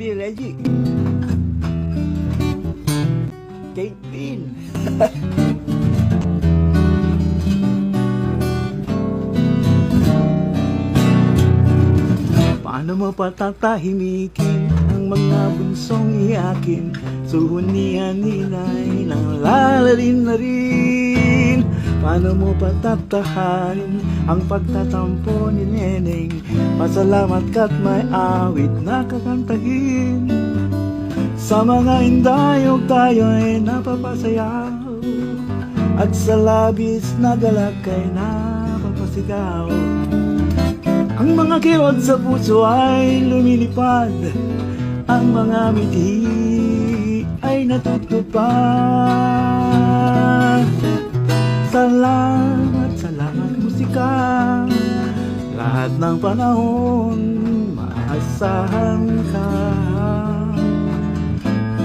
Reggie, Reggie. Kate Bean. Paano mo patatahimikin ang mga bunsong iyakin? Suhon niya ninay nang lalalin na rin. Paano mo patatahanin ang pagtatampo ni Neneng? Pasalamat ka't may awit na kakantahin. Sa mga indayog tayo'y napapasayaw, at sa labis na galak ay napapasigaw. Ang mga kirot sa puso ay lumilipad, ang mga miti ay natutupad. Salamat, salamat musika, lahat ng panahon maasahan ka.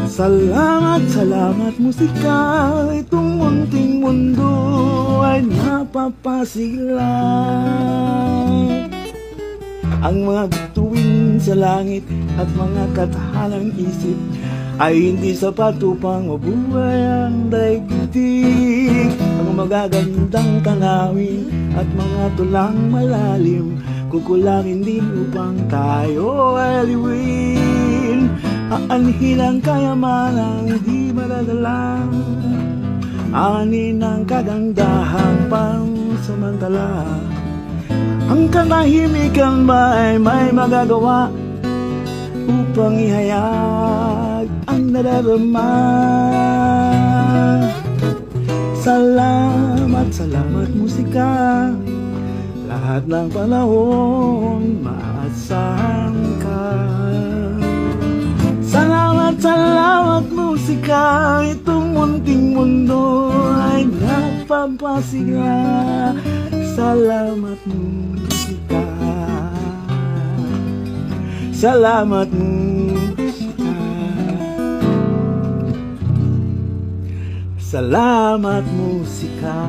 Salamat, salamat musika, itong munting mundo ay napapasigla. Ang mga bituin sa langit at mga katahanang isip ay hindi sapat upang mabuhay ang daigdig. Ang magagandang tanawin at mga tulang malalim kukulangin din upang tayo ay aliwin. Aanhin ang kayamanang di madadala, anin ang kagandahan pansamantala. Ang katahimikan ba ay may magagawa upang ihayag ang nadarama? Salamat, salamat musika, lahat ng panahon maasahan ka. Salamat, salamat musika, itong munting mundo ay napapasigla. Salamat musika, salamat musika, salamat musika.